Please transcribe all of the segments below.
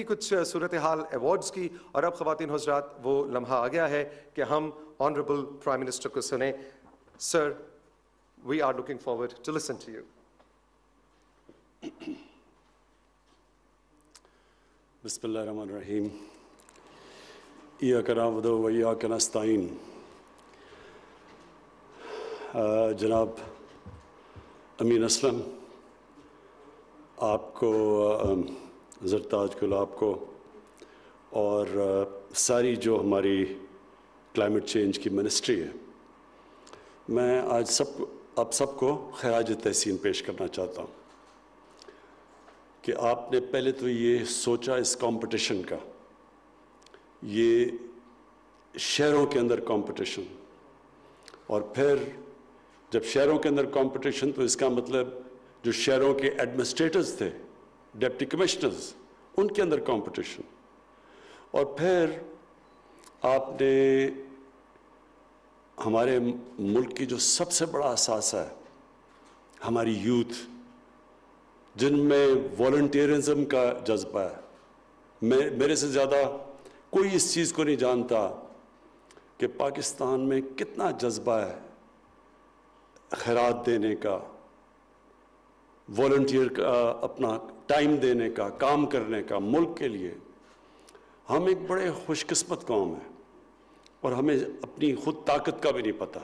کی کچھ صورتحال ایوارڈز کی، اور اب خواتین حضرات وہ لمحہ آ گیا ہے کہ ہم آنریبل پرائم منسٹر کو سنیں. Sir, we are looking forward to listen to you. بسم اللہ الرحمن الرحیم. ایاک نعبد و ایاک نستعین. جناب امین اسلم، آپ کو، زرتاج گل آپ کو، اور ساری جو ہماری کلائمیٹ چینج کی منسٹری ہے، میں آج آپ سب کو خراج تحسین پیش کرنا چاہتا ہوں کہ آپ نے پہلے تو یہ سوچا اس کمپٹیشن کا، یہ شہروں کے اندر کمپٹیشن، اور پھر جب شہروں کے اندر کمپٹیشن تو اس کا مطلب جو شہروں کے ایڈمنسٹریٹرز تھے، ڈپٹی کمشنرز، ان کے اندر کمپٹیشن، اور پھر آپ نے ہمارے ملک کی جو سب سے بڑا اثاثہ ہے، ہماری یوتھ، جن میں والنٹیرزم کا جذبہ ہے. میرے سے زیادہ کوئی اس چیز کو نہیں جانتا کہ پاکستان میں کتنا جذبہ ہے خیرات دینے کا، والنٹیئر کا، اپنا ٹائم دینے کا، کام کرنے کا ملک کے لیے. ہم ایک بڑے خوش قسمت قوم ہیں، اور ہمیں اپنی خود طاقت کا بھی نہیں پتہ،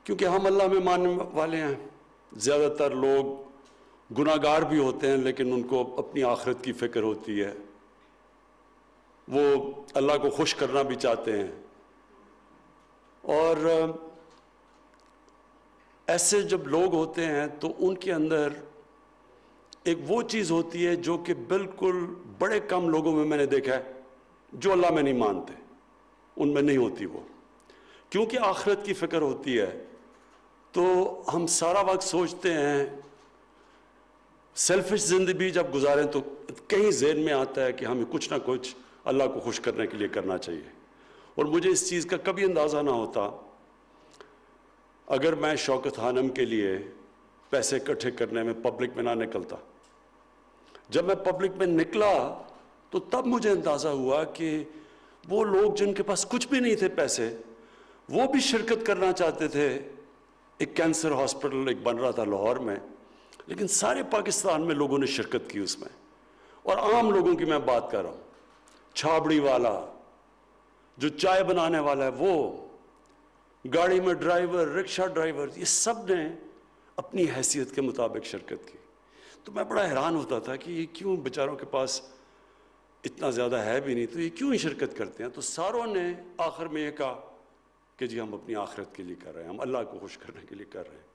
کیونکہ ہم اللہ میں ماننے والے ہیں. زیادہ تر لوگ گناہ گار بھی ہوتے ہیں، لیکن ان کو اپنی آخرت کی فکر ہوتی ہے، وہ اللہ کو خوش کرنا بھی چاہتے ہیں. اور ایسے جب لوگ ہوتے ہیں تو ان کے اندر ایک وہ چیز ہوتی ہے جو کہ بالکل بڑے کم لوگوں میں نے دیکھا ہے، جو اللہ میں نہیں مانتے، ان میں نہیں ہوتی وہ. کیونکہ آخرت کی فکر ہوتی ہے تو ہم سارا وقت سوچتے ہیں، سیلفش زندگی جب گزاریں تو کہیں ذہن میں آتا ہے کہ ہمیں کچھ نہ کچھ اللہ کو خوش کرنے کے لیے کرنا چاہیے. اور مجھے اس چیز کا کبھی اندازہ نہ ہوتا اگر میں شوکت خانم کے لیے پیسے اکٹھے کرنے میں پبلک میں نہ نکلتا. جب میں پبلک میں نکلا تو تب مجھے اندازہ ہوا کہ وہ لوگ جن کے پاس کچھ بھی نہیں تھے پیسے، وہ بھی شرکت کرنا چاہتے تھے. ایک کینسر ہاسپٹل ایک بن رہا تھا لاہور میں، لیکن سارے پاکستان میں لوگوں نے شرکت کی اس میں. اور عام لوگوں کی میں بات کر رہا ہوں، چھابڑی والا، جو چائے بنانے والا ہے، وہ گاڑی میں ڈرائیور، رکشہ ڈرائیور، یہ سب نے اپنی حیثیت کے مطابق شرکت کی. تو میں بڑا حیران ہوتا تھا کہ یہ کیوں بیچاروں کے پاس اتنا زیادہ ہے بھی نہیں، تو یہ کیوں ہی شرکت کرتے ہیں. تو ساروں نے آخر میں یہ کہا کہ جی ہم اپنی آخرت کے لیے کر رہے ہیں، ہم اللہ کو خوش کرنے کے لیے کر رہے ہیں.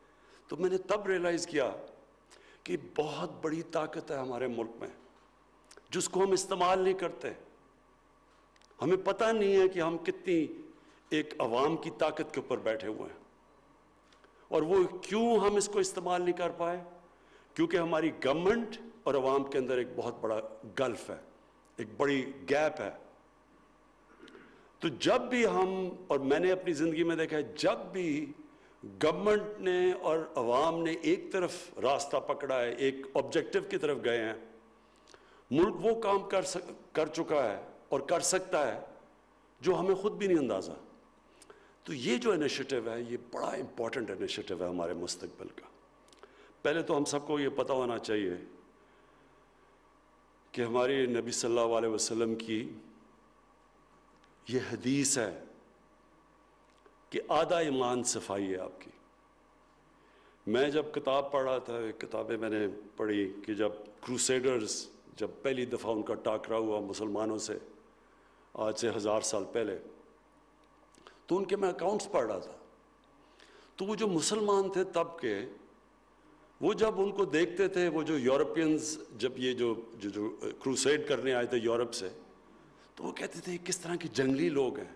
تو میں نے تب ریئلائز کیا کہ بہت بڑی طاقت ہے ہمارے ملک میں، جس کو ہم استعمال نہیں کرتے. ہمیں پتہ نہیں ہے کہ ہم کتنی ایک عوام کی طاقت کے اوپر بیٹھے ہوئے ہیں، اور وہ کیوں ہم اس کو استعمال نہیں کر پائے؟ کیونکہ ہماری گورنمنٹ اور عوام کے اندر ایک بہت بڑا گلف ہے، ایک بڑی گیپ ہے. تو جب بھی ہم، اور میں نے اپنی زندگی میں دیکھا ہے، جب بھی گورنمنٹ نے اور عوام نے ایک طرف راستہ پکڑا ہے، ایک آبجیکٹو کی طرف گئے ہیں، ملک وہ کام کر چکا ہے اور کر سکتا ہے جو ہمیں خود بھی نہیں اندازہ. تو یہ جو انیشیٹو ہے، یہ بڑا امپورٹنٹ انیشیٹو ہے ہمارے مستقبل کا. پہلے تو ہم سب کو یہ پتہ ہونا چاہیے کہ ہمارے نبی صلی اللہ علیہ وسلم کی یہ حدیث ہے کہ آدھا ایمان صفائی ہے آپ کی. میں جب کتاب پڑھ رہا تھا، کتابیں میں نے پڑھی کہ جب کروسیڈرز، جب پہلی دفعہ ان کا ٹاکرا ہوا مسلمانوں سے آج سے 1000 سال پہلے، تو ان کے میں اکاؤنٹس پڑھ رہا تھا. تو وہ جو مسلمان تھے تب کے، وہ جب ان کو دیکھتے تھے، وہ جو یورپینز، جب یہ جو کروسیڈ کرنے آئے تھے یورپ سے، تو وہ کہتے تھے کس طرح کے جنگلی لوگ ہیں.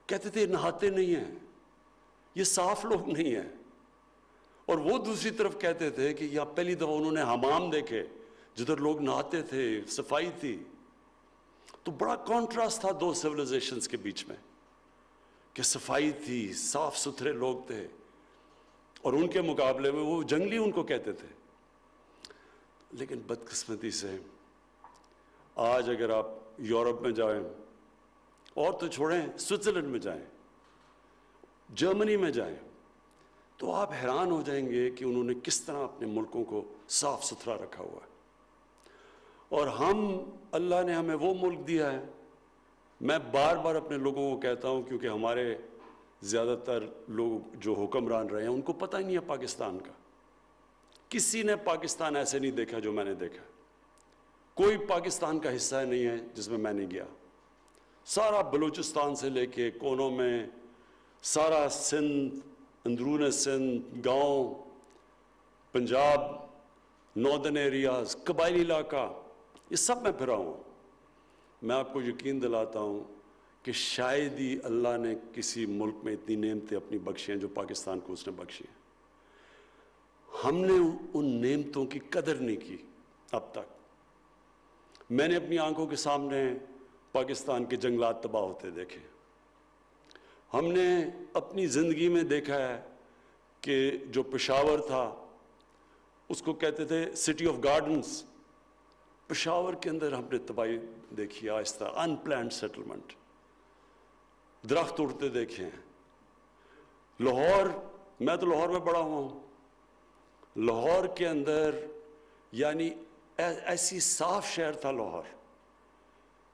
کہتے تھے نہاتے نہیں ہیں، یہ صاف لوگ نہیں ہیں. اور وہ دوسری طرف کہتے تھے کہ یہاں پہلی دفعہ انہوں نے حمام دیکھے جدھر لوگ نہاتے تھے، صفائی تھی. تو بڑا کانٹراسٹ تھا دو سیولائزیشنز کے بیچ میں، کہ صفائی تھی، صاف ستھرے لوگ تھے، اور ان کے مقابلے میں وہ جنگلی ان کو کہتے تھے. لیکن بدقسمتی سے آج اگر آپ یورپ میں جائیں، اور تو چھوڑیں سوئٹزرلینڈ میں جائیں، جرمنی میں جائیں، تو آپ حیران ہو جائیں گے کہ انہوں نے کس طرح اپنے ملکوں کو صاف ستھرا رکھا ہوا ہے۔ اور ہم، اللہ نے ہمیں وہ ملک دیا ہے، میں بار بار اپنے لوگوں کو کہتا ہوں، کیونکہ ہمارے زیادہ تر لوگ جو حکمران رہے ہیں ان کو پتہ ہی نہیں ہے پاکستان کا، کسی نے پاکستان ایسے نہیں دیکھا جو میں نے دیکھا، کوئی پاکستان کا حصہ نہیں ہے جس میں میں نہیں گیا، سارا بلوچستان سے لے کے کونوں میں، سارا سندھ، اندرون سندھ، گاؤں، پنجاب، ناردرن ایریاز، قبائلی علاقہ، یہ سب میں پھرا ہوں۔ میں آپ کو یقین دلاتا ہوں کہ شاید ہی اللہ نے کسی ملک میں اتنی نعمتیں اپنی بخشی ہیں جو پاکستان کو اس نے بخشی ہیں۔ ہم نے ان نعمتوں کی قدر نہیں کی اب تک۔ میں نے اپنی آنکھوں کے سامنے پاکستان کے جنگلات تباہ ہوتے دیکھے، ہم نے اپنی زندگی میں دیکھا ہے کہ جو پشاور تھا اس کو کہتے تھے سٹی آف گارڈنز، پشاور کے اندر ہم نے تباہی دیکھی، آہستہ ان پلانڈ سیٹلمنٹ، درخت اڑتے دیکھے ہیں۔ لاہور، میں تو لاہور میں بڑا ہوا ہوں، لاہور کے اندر یعنی ایسی صاف شہر تھا لاہور۔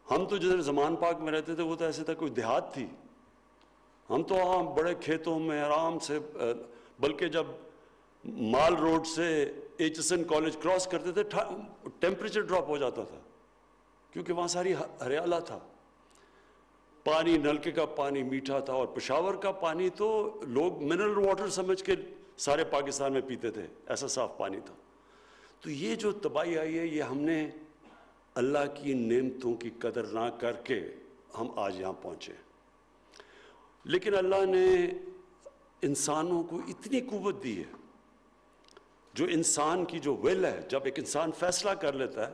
ہم تو جدھر زمان پاک میں رہتے تھے وہ تو ایسے تھا کوئی دیہات تھی، ہم تو وہاں بڑے کھیتوں میں آرام سے، بلکہ جب مال روڈ سے H S N college cross کرتے تھے ٹیمپریچر ڈراپ ہو جاتا تھا، کیونکہ وہاں ساری ہریالا تھا، پانی نلکے کا پانی میٹھا تھا، اور پشاور کا پانی تو لوگ منرل واٹر سمجھ کے سارے پاکستان میں پیتے تھے، ایسا صاف پانی تھا۔ تو یہ جو تباہی آئی ہے، یہ ہم نے اللہ کی نعمتوں کی قدر نہ کر کے ہم آج یہاں پہنچے۔ لیکن اللہ نے انسانوں کو اتنی قوت دی ہے، جو انسان کی جو ول ہے، جب ایک انسان فیصلہ کر لیتا ہے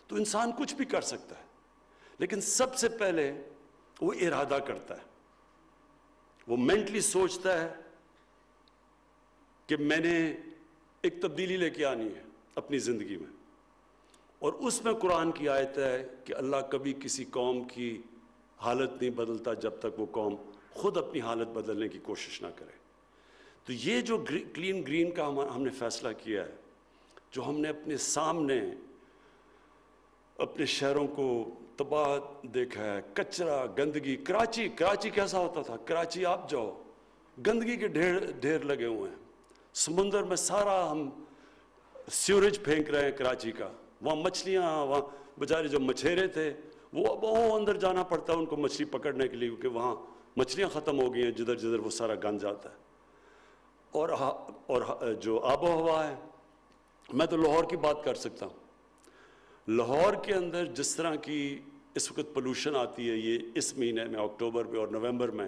تو انسان کچھ بھی کر سکتا ہے، لیکن سب سے پہلے وہ ارادہ کرتا ہے، وہ مینٹلی سوچتا ہے کہ میں نے ایک تبدیلی لے کے آنی ہے اپنی زندگی میں، اور اس میں قرآن کی آیت ہے کہ اللہ کبھی کسی قوم کی حالت نہیں بدلتا جب تک وہ قوم خود اپنی حالت بدلنے کی کوشش نہ کرے۔ تو یہ جو کلین گرین کا ہم نے فیصلہ کیا ہے، جو ہم نے اپنے سامنے اپنے شہروں کو تباہ دیکھا ہے، کچرا، گندگی، کراچی کیسا ہوتا تھا؟ کراچی آپ جاؤ، گندگی کے ڈھیر لگے ہوئے ہیں، سمندر میں سارا ہم سیوریج پھینک رہے ہیں کراچی کا، وہاں مچھلیاں، وہاں بیچارے جو مچھیرے تھے وہ بہت اندر جانا پڑتا ہے ان کو مچھلی پکڑنے کے لیے، کیونکہ وہاں مچھلیاں ختم ہو گئی ہیں، جدھر جدھر وہ سارا گند جاتا ہے۔ اور جو آب و ہوا ہے، میں تو لاہور کی بات کر سکتا ہوں، لاہور کے اندر جس طرح کی اس وقت پولوشن آتی ہے، یہ اس مہینے میں اکتوبر میں اور نومبر میں،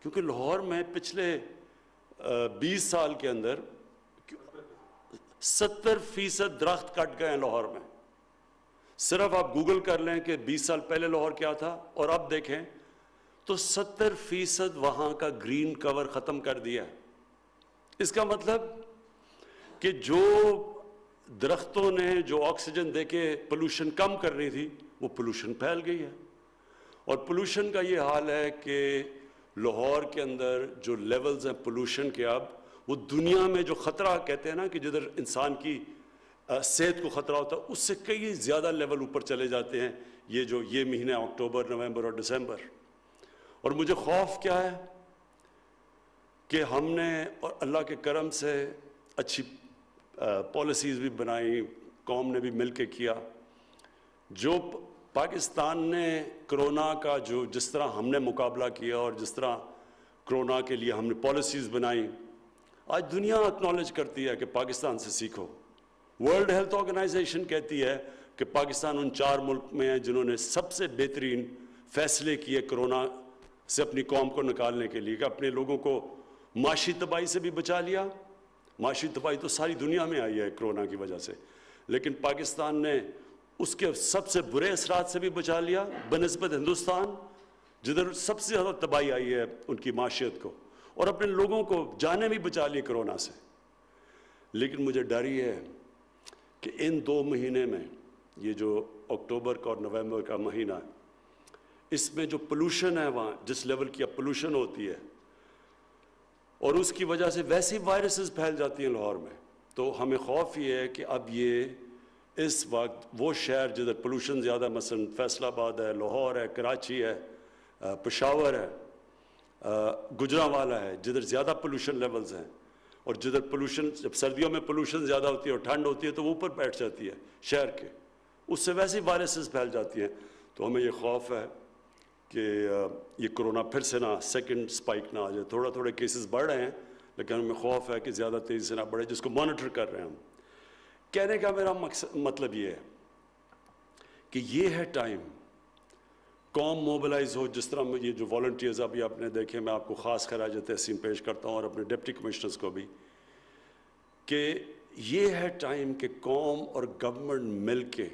کیونکہ لاہور میں پچھلے 20 سال کے اندر 70% درخت کٹ گئے ہیں لاہور میں۔ صرف آپ گوگل کر لیں کہ 20 سال پہلے لاہور کیا تھا اور اب دیکھیں تو 70% وہاں کا گرین کور ختم کر دیا ہے۔ اس کا مطلب کہ جو درختوں نے جو آکسیجن دے کے پولوشن کم کرنی تھی وہ پولوشن پھیل گئی ہے، اور پولوشن کا یہ حال ہے کہ لاہور کے اندر جو لیولز ہیں پولوشن کے، اب وہ دنیا میں جو خطرہ کہتے ہیں نا کہ جدھر انسان کی صحت کو خطرہ ہوتا ہے، اس سے کئی زیادہ لیول اوپر چلے جاتے ہیں یہ مہینے اکتوبر، نومبر اور دسمبر۔ اور مجھے خوف کیا ہے کہ ہم نے اور اللہ کے کرم سے اچھی پالیسیز بھی بنائی، قوم نے بھی مل کے کیا، جو پاکستان نے کرونا کا جس طرح ہم نے مقابلہ کیا اور جس طرح کرونا کے لیے ہم نے پالیسیز بنائی، آج دنیا اکنالج کرتی ہے کہ پاکستان سے سیکھو۔ ورلڈ ہیلتھ آرگنائزیشن کہتی ہے کہ پاکستان ان 4 ملک میں ہے جنہوں نے سب سے بہترین فیصلے کیے کرونا سے اپنی قوم کو نکالنے کے لیے، کہ اپنے لوگوں کو معاشی تباہی سے بھی بچا لیا۔ معاشی تباہی تو ساری دنیا میں آئی ہے کرونا کی وجہ سے، لیکن پاکستان نے اس کے سب سے برے اثرات سے بھی بچا لیا بنسبت ہندوستان، جدھر سب سے زیادہ تباہی آئی ہے ان کی معاشیت کو، اور اپنے لوگوں کو جانیں بھی بچا لی کرونا سے۔ لیکن مجھے ڈر یہ ہے کہ ان 2 مہینے میں یہ جو اکتوبر کا اور نومبر کا مہینہ ہے، اس میں جو پولوشن ہے وہاں جس لیول کی اب پولوشن ہوتی ہے اور اس کی وجہ سے ویسی وائرسز پھیل جاتی ہیں لاہور میں، تو ہمیں خوف یہ ہے کہ اب یہ اس وقت وہ شہر جدھر پولوشن زیادہ، مثلا فیصل آباد ہے، لاہور ہے، کراچی ہے، پشاور ہے، گجرانوالہ ہے، جدھر زیادہ پولوشن لیولز ہیں، اور جدھر پولوشن جب سردیوں میں پولوشن زیادہ ہوتی ہے اور ٹھنڈ ہوتی ہے تو وہ اوپر بیٹھ جاتی ہے شہر کے، اس سے ویسی وائرسز پھیل جاتی ہیں. تو ہمیں یہ خوف ہے کہ یہ کرونا پھر سے نہ سیکنڈ سپائک نہ آ جائے. تھوڑے کیسز بڑھ رہے ہیں لیکن ہمیں خوف ہے کہ زیادہ تیزی سے نہ بڑھے، جس کو مانیٹر کر رہے ہیں ہم. کہنے کا میرا مطلب یہ ہے کہ یہ ہے ٹائم قوم موبلائز ہو. جس طرح یہ جو والنٹیئرز ابھی آپ نے دیکھے، میں آپ کو خاص خراج تحسین پیش کرتا ہوں اور اپنے ڈپٹی کمشنرز کو بھی، کہ یہ ہے ٹائم کہ قوم اور گورنمنٹ مل کے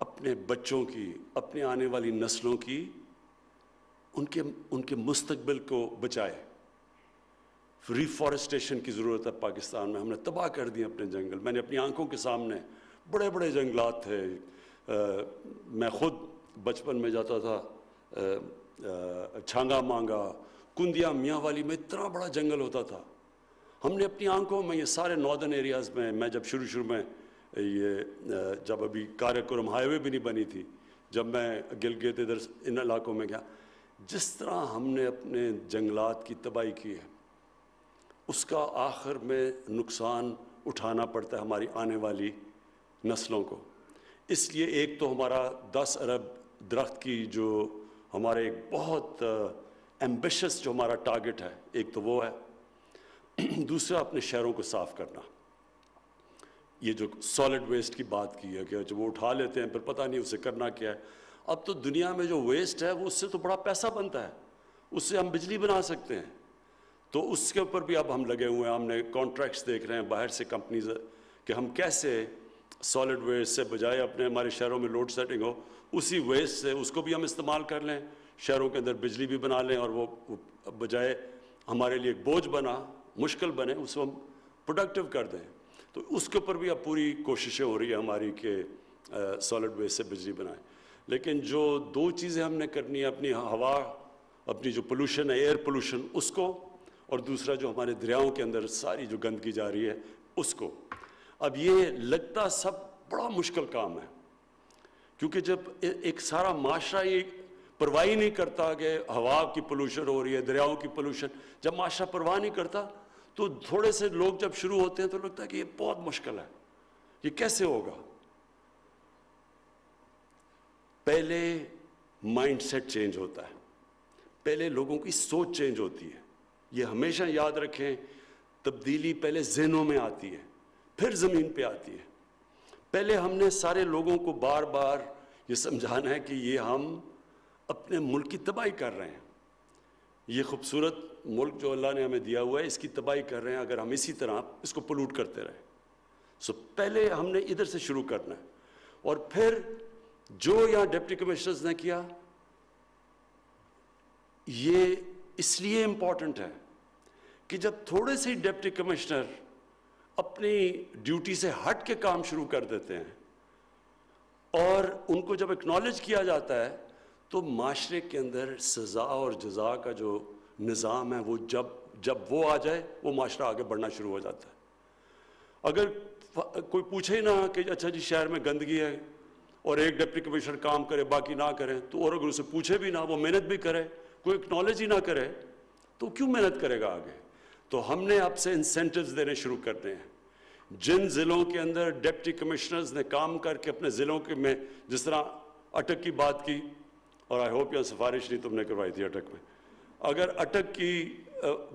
اپنے بچوں کی، اپنے آنے والی نسلوں کی، ان کے مستقبل کو بچائے. ریفارسٹیشن کی ضرورت ہے پاکستان میں. ہم نے تباہ کر دیے اپنے جنگل. میں نے اپنی آنکھوں کے سامنے بڑے بڑے جنگلات تھے. میں خود بچپن میں جاتا تھا چھانگا مانگا، کندیا میاں والی میں اتنا بڑا جنگل ہوتا تھا. ہم نے اپنی آنکھوں میں یہ سارے ناردرن ایریاز میں جب شروع میں یہ جب ابھی کارکورم ہائی وے بھی نہیں بنی تھی، جب میں گلگت ادھر ان علاقوں میں گیا، جس طرح ہم نے اپنے جنگلات کی تباہی کی ہے، اس کا آخر میں نقصان اٹھانا پڑتا ہے ہماری آنے والی نسلوں کو. اس لیے ایک تو ہمارا 10 ارب درخت کی جو ہمارے ایک بہت ایمبیشس جو ہمارا ٹارگٹ ہے، ایک تو وہ ہے. دوسرا اپنے شہروں کو صاف کرنا. یہ جو سالڈ ویسٹ کی بات کی ہے کہ جب وہ اٹھا لیتے ہیں پھر پتہ نہیں اسے کرنا کیا ہے. اب تو دنیا میں جو ویسٹ ہے وہ اس سے تو بڑا پیسہ بنتا ہے، اس سے ہم بجلی بنا سکتے ہیں. تو اس کے اوپر بھی اب ہم لگے ہوئے ہیں. ہم نے کانٹریکٹس دیکھ رہے ہیں باہر سے کمپنیز کہ ہم کیسے سالڈ ویسٹ سے بجائے ہمارے شہروں میں لوڈ سیٹنگ ہو، اسی ویسٹ سے اس کو بھی ہم استعمال کر لیں، شہروں کے اندر بجلی بھی بنا لیں، اور وہ بجائے ہمارے لیے ایک بوجھ بنا، مشکل بنے، اس کو ہم پروڈکٹیو کر دیں. تو اس کے اوپر بھی اب پوری کوششیں ہو رہی ہیں ہماری کہ سالڈ ویسٹ سے بجلی بنائیں. لیکن جو 2 چیزیں ہم نے کرنی ہے، اپنی ہوا، اپنی جو پولوشن ہے ایئر پولوشن، اس کو، اور دوسرا جو ہمارے دریاؤں کے اندر ساری جو گندگی جا رہی ہے اس کو. اب یہ لگتا سب بڑا مشکل کام ہے، کیونکہ جب ایک سارا معاشرہ یہ پرواہ نہیں کرتا کہ ہوا کی پولوشن ہو رہی ہے، دریاؤں کی پولوشن، جب معاشرہ پرواہ نہیں کرتا تو تھوڑے سے لوگ جب شروع ہوتے ہیں تو لگتا ہے کہ یہ بہت مشکل ہے، یہ کیسے ہوگا. پہلے مائنڈ سیٹ چینج ہوتا ہے، پہلے لوگوں کی سوچ چینج ہوتی ہے. یہ ہمیشہ یاد رکھیں، تبدیلی پہلے ذہنوں میں آتی ہے پھر زمین پہ آتی ہے. پہلے ہم نے سارے لوگوں کو بار بار یہ سمجھانا ہے کہ یہ ہم اپنے ملک کی تباہی کر رہے ہیں. یہ خوبصورت ملک جو اللہ نے ہمیں دیا ہوا ہے، اس کی تباہی کر رہے ہیں اگر ہم اسی طرح اس کو پولوٹ کرتے رہیں. پہلے ہم نے ادھر سے شروع کرنا ہے. اور پھر جو یہاں ڈپٹی کمشنرز نے کیا، یہ اس لیے امپورٹنٹ ہے کہ جب تھوڑے سے ڈپٹی کمشنر اپنی ڈیوٹی سے ہٹ کے کام شروع کر دیتے ہیں اور ان کو جب اکنالج کیا جاتا ہے، تو معاشرے کے اندر سزا اور جزا کا جو نظام ہے وہ جب وہ آ جائے وہ معاشرہ آگے بڑھنا شروع ہو جاتا ہے. اگر کوئی پوچھے ہی نہ کہ اچھا جی شہر میں گندگی ہے اور ایک ڈپٹی کمشنر کام کرے باقی نہ کریں، تو اور اگر اسے پوچھے بھی نہ، وہ محنت بھی کرے، کوئی اکنالج ہی نہ کرے، تو کیوں محنت کرے گا آگے. تو ہم نے اب سے انسینٹیوز دینے شروع کرنے ہیں. جن ضلعوں کے اندر ڈپٹی کمشنرز نے کام کر کے اپنے ضلعوں کے میں، جس طرح اٹک کی بات کی، اور آئی ہوپ یہاں سفارش نہیں تم نے کروائی تھی اٹک میں، اگر اٹک کی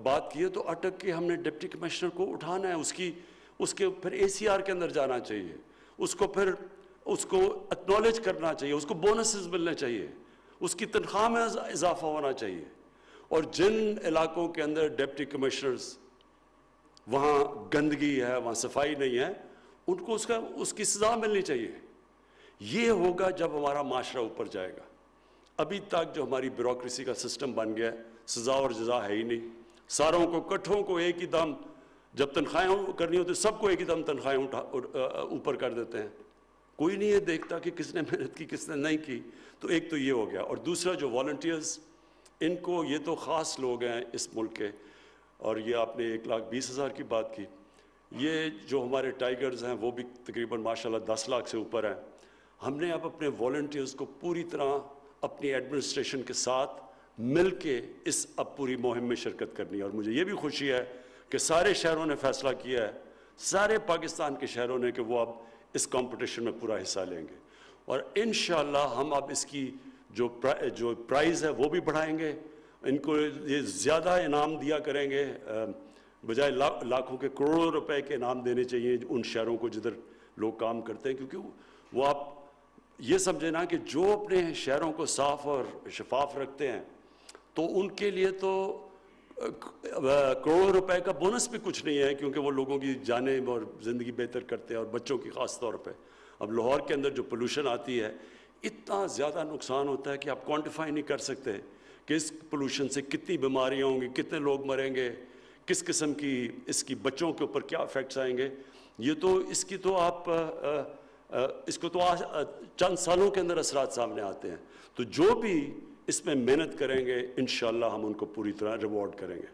بات کی ہے تو اٹک کے ہم نے ڈپٹی کمشنر کو اٹھانا ہے، اس کے پھر اے سی آر کے اندر جانا چاہیے، اس کو پھر اس کو اکنالج کرنا چاہیے، اس کو بونسز ملنے چاہیے، اس کی تنخواہ میں اضافہ ہونا چاہیے. اور جن علاقوں کے اندر ڈپٹی کمشنرز وہاں گندگی ہے، وہاں صفائی نہیں ہے، ان کو اس کی سزا ملنی چاہیے. یہ ہوگا جب ہمارا معاشرہ اوپر جائے گا. ابھی تک جو ہماری بیوروکریسی کا سسٹم بن گیا ہے، سزا اور جزا ہے ہی نہیں. ساروں کو کٹھوں کو ایک ہی دم جب تنخواہیں کرنی ہوتی سب کو ایک ہی دم تنخواہیں اوپر کر دیتے ہیں. کوئی نہیں یہ دیکھتا کہ کس نے محنت کی کس نے نہیں کی. تو ایک تو یہ ہو گیا. اور دوسرا جو والنٹیئرز، ان کو یہ تو خاص لوگ ہیں اس ملک کے، اور یہ آپ نے 1,20,000 کی بات کی. یہ جو ہمارے ٹائیگرز ہیں وہ بھی تقریباً ماشاءاللہ 10 لاکھ سے اوپر ہیں. ہم نے اب اپنے والنٹیئرز کو پوری طرح اپنی ایڈمنسٹریشن کے ساتھ مل کے اس اب پوری مہم میں شرکت کرنی ہے. اور مجھے یہ بھی خوشی ہے کہ سارے شہروں نے فیصلہ کیا ہے، سارے پاکستان کے شہروں نے، کہ وہ اب اس کمپٹیشن میں پورا حصہ لیں گے. اور انشاءاللہ ہم اب اس کی جو پرائز ہے وہ بھی بڑھائیں گے. ان کو یہ زیادہ انعام دیا کریں گے، بجائے لاکھوں کے کروڑوں روپے کے انعام دینے چاہیے ان شہروں کو جدھر لوگ کام کرتے ہیں. کیونکہ وہ آپ یہ سمجھیں نا کہ جو اپنے شہروں کو صاف اور شفاف رکھتے ہیں تو ان کے لیے تو کروڑوں روپے کا بونس بھی کچھ نہیں ہے، کیونکہ وہ لوگوں کی جانیں اور زندگی بہتر کرتے ہیں، اور بچوں کی خاص طور پہ. اب لاہور کے اندر جو پولوشن آتی ہے، اتنا زیادہ نقصان ہوتا ہے کہ آپ کوانٹیفائی نہیں کر سکتے کہ اس پولوشن سے کتنی بیماریاں ہوں گی، کتنے لوگ مریں گے، کس قسم کی اس کی بچوں کے اوپر کیا افیکٹس آئیں گے. یہ تو اس کی تو آپ اس کو تو چند سالوں کے اندر اثرات سامنے آتے ہیں. تو جو بھی اس میں محنت کریں گے انشاءاللہ ہم ان کو پوری طرح ریوارڈ کریں گے.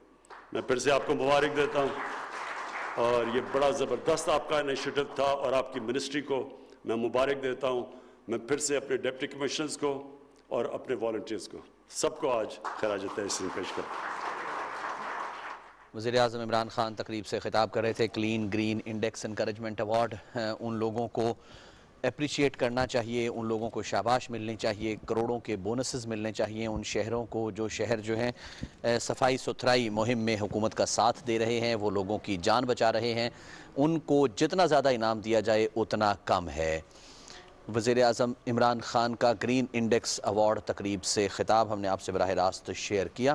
میں پھر سے آپ کو مبارک دیتا ہوں، اور یہ بڑا زبردست آپ کا انیشیٹو تھا، اور آپ کی منسٹری کو میں مبارک دیتا ہوں. میں پھر سے اپنے ڈپٹی کمشنرز کو اور اپنے والنٹیئرز کو سب کو آج خراج تحسین پیش کرتا ہوں. وزیر اعظم عمران خان تقریب سے خطاب کر رہے تھے. Clean green index encouragement award ان لوگوں کو اپریشیٹ کرنا چاہیے، ان لوگوں کو شاباش ملنی چاہیے، کروڑوں کے بونسز ملنے چاہیے ان شہروں کو جو شہر جو ہیں صفائی ستھرائی مہم میں حکومت کا ساتھ دے رہے ہیں، وہ لوگوں کی جان بچا رہے ہیں. ان کو جتنا زیادہ انعام دیا جائے اتنا کم ہے. وزیر اعظم عمران خان کا گرین انڈیکس ایوارڈ تقریب سے خطاب ہم نے آپ سے براہ راست شیئر کیا.